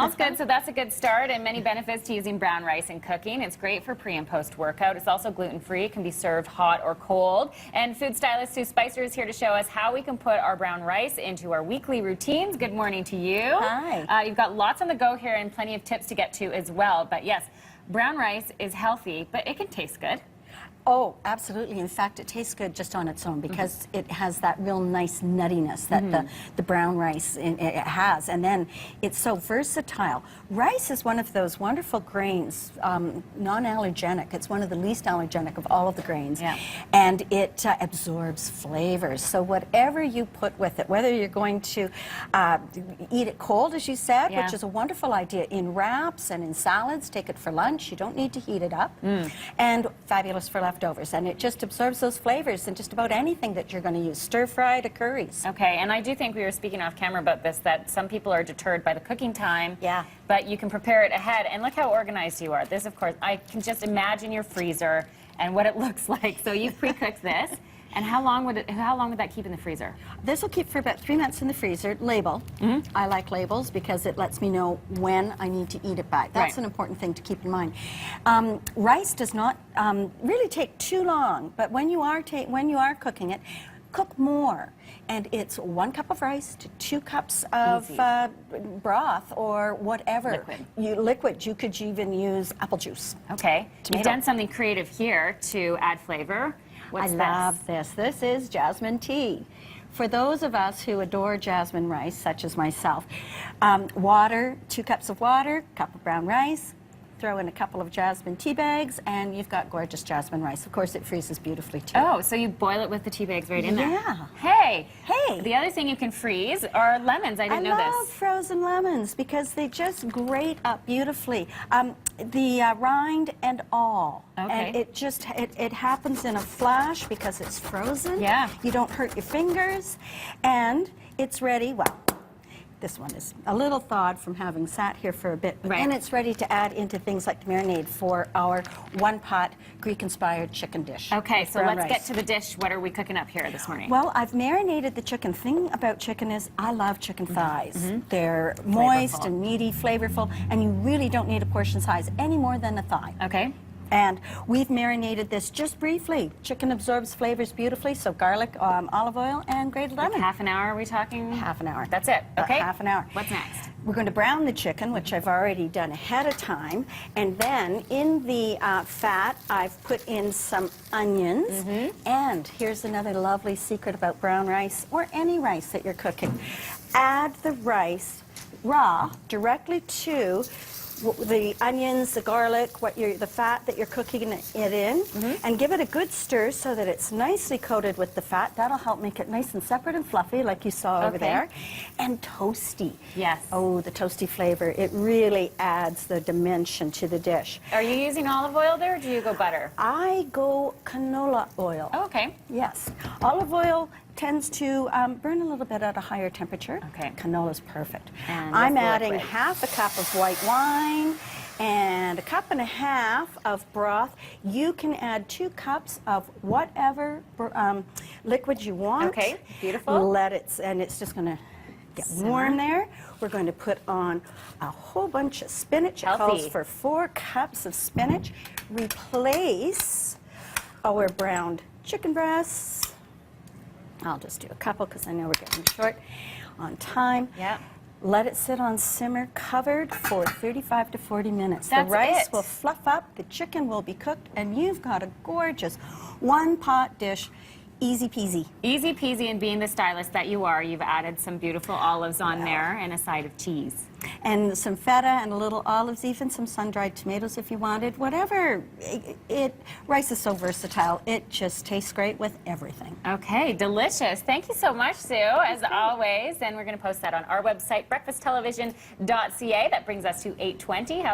Smells good, so that's a good start, and many benefits to using brown rice in cooking. It's great for pre and post workout. It's also gluten-free, can be served hot or cold. And food stylist Sue Spicer is here to show us how we can put our brown rice into our weekly routines. Good morning to you. Hi. You've got lots on the go here and plenty of tips to get to as well. But yes, brown rice is healthy, but it can taste good. Oh, absolutely. In fact, it tastes good just on its own because it has that real nice nuttiness that the brown rice it has. And then it's so versatile. Rice is one of those wonderful grains, non-allergenic. It's one of the least allergenic of all of the grains. Yeah. And it absorbs flavors. So whatever you put with it, whether you're going to eat it cold, as you said, which is a wonderful idea, in wraps and in salads, take it for lunch. You don't need to heat it up. And fabulous for leftovers, and it just absorbs those flavors in just about anything that you're going to use, stir-fry to curries. Okay, and I do think we were speaking off camera about this, that some people are deterred by the cooking time. Yeah. But you can prepare it ahead, and look how organized you are. This, of course, I can just imagine your freezer and what it looks like. So you've pre-cooked this, and how long would that keep in the freezer? This will keep for about 3 months in the freezer. Label. I like labels because it lets me know when I need to eat it by. That's an important thing to keep in mind. Rice does not really take too long, but when you are cooking it, cook more. And it's 1 cup of rice to 2 cups of broth or whatever. Liquid. You could even use apple juice. Okay. Tomato. You've done something creative here to add flavor. What's this? I love this. This is jasmine tea. For those of us who adore jasmine rice, such as myself, water, 2 cups of water, cup of brown rice, throw in a couple of jasmine tea bags, and you've got gorgeous jasmine rice. Of course, it freezes beautifully, too. Oh, so you boil it with the tea bags right in there? Yeah. Hey. Hey. The other thing you can freeze are lemons. I didn't know this. I love frozen lemons because they just grate up beautifully. The rind and all. Okay. And it just, it happens in a flash because it's frozen. Yeah. You don't hurt your fingers. And it's ready, well, this one is a little thawed from having sat here for a bit, but then it's ready to add into things like the marinade for our 1-pot Greek-inspired chicken dish. Okay, so let's get to the dish. What are we cooking up here this morning? Well, I've marinated the chicken. Thing about chicken is I love chicken thighs. They're moist and meaty, flavorful, and you really don't need a portion size any more than a thigh. Okay. And we've marinated this just briefly. Chicken absorbs flavors beautifully, so garlic, olive oil, and grated lemon. Like half an hour, are we talking? Half an hour. That's it, okay. Half an hour. What's next? We're going to brown the chicken, which I've already done ahead of time. And then in the fat, I've put in some onions. And here's another lovely secret about brown rice, or any rice that you're cooking. Add the rice raw directly to the onions, the garlic, the fat that you're cooking it in, and give it a good stir so that it's nicely coated with the fat. That'll help make it nice and separate and fluffy, like you saw over there. And toasty. Yes. Oh, the toasty flavor. It really adds the dimension to the dish. Are you using olive oil there, or do you go butter? I go canola oil. Oh, okay. Yes. Olive oil tends to burn a little bit at a higher temperature. Okay. Canola's perfect. And I'm adding half a cup of white wine and 1.5 cups of broth. You can add 2 cups of whatever liquid you want. Okay, beautiful. Let it, and it's just going to get warm there. We're going to put on a whole bunch of spinach. It calls for 4 cups of spinach. Replace our browned chicken breasts. I'll just do a couple because I know we're getting short on time. Yeah. Let it sit on simmer, covered for 35 to 40 minutes. That's the rice it. will fluff up, the chicken will be cooked, and you've got a gorgeous 1-pot dish. Easy peasy. Easy peasy, and being the stylist that you are, you've added some beautiful olives on there and a side of cheese. And some feta and a little olives, even some sun-dried tomatoes if you wanted. Whatever. Rice is so versatile. It just tastes great with everything. Okay, delicious. Thank you so much, Sue, as always. And we're going to post that on our website, breakfasttelevision.ca. That brings us to 8:20. How's